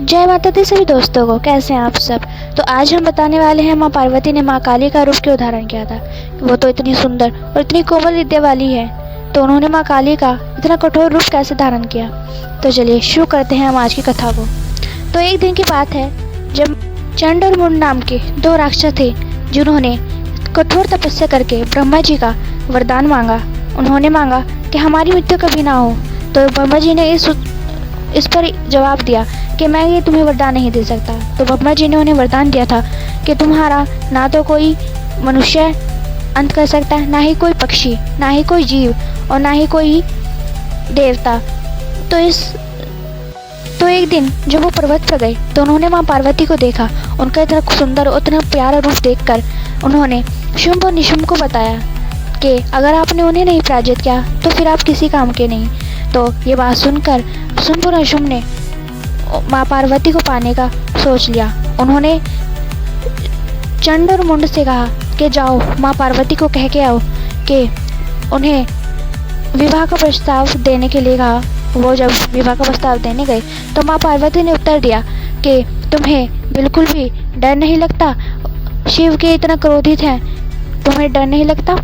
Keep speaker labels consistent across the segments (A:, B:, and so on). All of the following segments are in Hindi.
A: जय माता दी सभी दोस्तों को। कैसे हैं आप सब। तो आज हम बताने वाले हैं माँ पार्वती ने माँ काली का रूप क्यों धारण किया था। वो तो इतनी सुंदर और इतनी कोमल विद्या वाली है, तो उन्होंने माँ काली का इतना कठोर रूप कैसे धारण किया। तो चलिए शुरू करते हैं हम आज की कथा को। तो एक दिन की बात है जब चंड और मुंड नाम के दो राक्षस थे, जिन्होंने कठोर तपस्या करके ब्रह्मा जी का वरदान मांगा। उन्होंने मांगा कि हमारी मृत्यु कभी ना हो। तो ब्रह्मा जी ने इस पर जवाब दिया कि मैं ये तुम्हें वरदान नहीं दे सकता। तो ब्रह्मा जी ने उन्हें वरदान दिया था कि तुम्हारा ना तो कोई मनुष्य अंत कर सकता है, ना ही कोई पक्षी, ना ही कोई जीव और ना ही कोई देवता। तो एक दिन जब वो पर्वत पर गए तो उन्होंने माँ पार्वती को देखा। उनका इतना सुंदर और इतना प्यारा रूप देखकर उन्होंने शुंभ और निशुंभ को बताया कि अगर आपने उन्हें नहीं पराजित किया तो फिर आप किसी काम के नहीं। तो ये बात सुनकर शुंभ और निशुंभ ने माँ पार्वती को पाने का सोच लिया। उन्होंने चंड और मुंड से कहा कि जाओ माँ पार्वती को कह के आओ कि उन्हें विवाह का प्रस्ताव देने के लिए कहा। वो जब विवाह का प्रस्ताव देने गए तो माँ पार्वती ने उत्तर दिया कि तुम्हें बिल्कुल भी डर नहीं लगता, शिव के इतना क्रोधित हैं, तुम्हें डर नहीं लगता।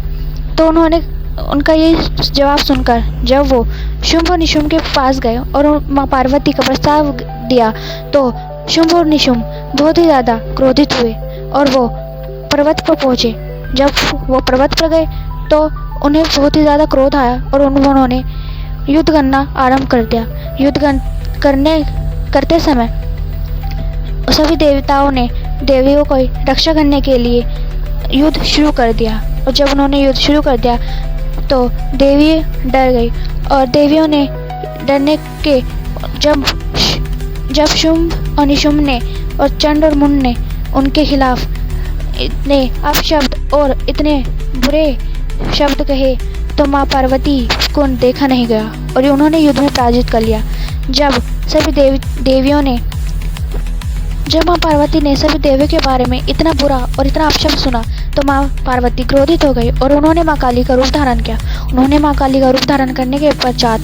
A: तो उन्होंने उनका ये जवाब सुनकर जब वो शुंभ और निशुंभ के पास गए और माँ पार्वती का प्रस्ताव दिया तो शुंभ और निशुंभ बहुत ही ज़्यादा क्रोधित हुए और वो पर्वत पर पहुँचे। जब वो पर्वत पर गए तो उन्हें बहुत ही ज़्यादा क्रोध आया और उन्होंने युद्ध करना आरंभ कर दिया। युद्ध करते समय सभी देवताओं ने देवियों को रक्षा करने के लिए युद्ध शुरू कर दिया। और जब उन्होंने युद्ध शुरू कर दिया तो देवी डर गई और देवियों ने डरने के जब शुंभ और निशुंभ ने और चंड और मुंड ने उनके खिलाफ इतने अपशब्द और इतने बुरे शब्द कहे तो माँ पार्वती को देखा नहीं गया और उन्होंने युद्ध में पराजित कर लिया। जब माँ पार्वती ने सभी देवियों के बारे में इतना बुरा और इतना अपशब्द सुना तो माँ पार्वती क्रोधित हो गई और उन्होंने माँ काली का रूप धारण किया। उन्होंने माँ काली का रूप धारण करने के पश्चात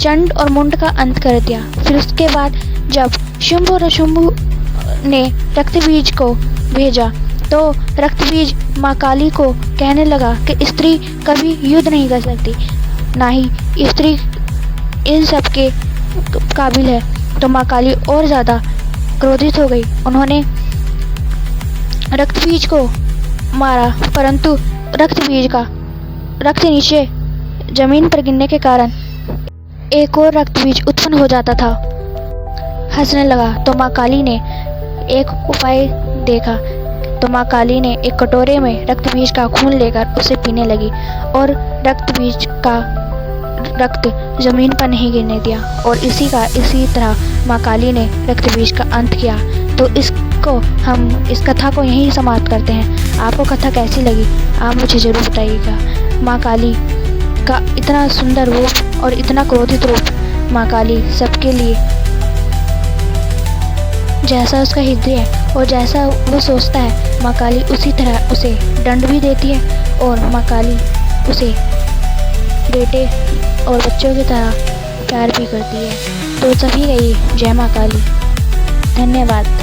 A: चंड और मुंड का अंत कर दिया। फिर उसके बाद जब शुंभ और निशुंभ ने रक्तबीज को भेजा तो रक्तबीज माँ काली को कहने लगा कि स्त्री कभी युद्ध नहीं कर सकती, ना ही स्त्री इन सब के काबिल है। तो माँ काली और ज़्यादा क्रोधित हो गई। उन्होंने रक्तबीज को मारा, परंतु रक्त नीचे जमीन पर गिरने के कारण एक और रक्तबीज उत्पन्न हो जाता था। हंसने लगा तो माँ काली ने एक उपाय देखा। तो माँ काली ने एक कटोरे में रक्तबीज का खून लेकर उसे पीने लगी और रक्तबीज का रक्त जमीन पर नहीं गिरने दिया और इसी तरह माँ काली ने रक्तबीज का अंत किया। तो हम इस कथा को यहीं समाप्त करते हैं। आपको कथा कैसी लगी आप मुझे ज़रूर बताइएगा। माँ काली का इतना सुंदर रूप और इतना क्रोधित रूप, माँ काली सबके लिए जैसा उसका हृदय है और जैसा वो सोचता है, माँ काली उसी तरह उसे दंड भी देती है और माँ काली उसे बेटे और बच्चों की तरह प्यार भी करती है। तो सभी गई जय माँ काली। धन्यवाद।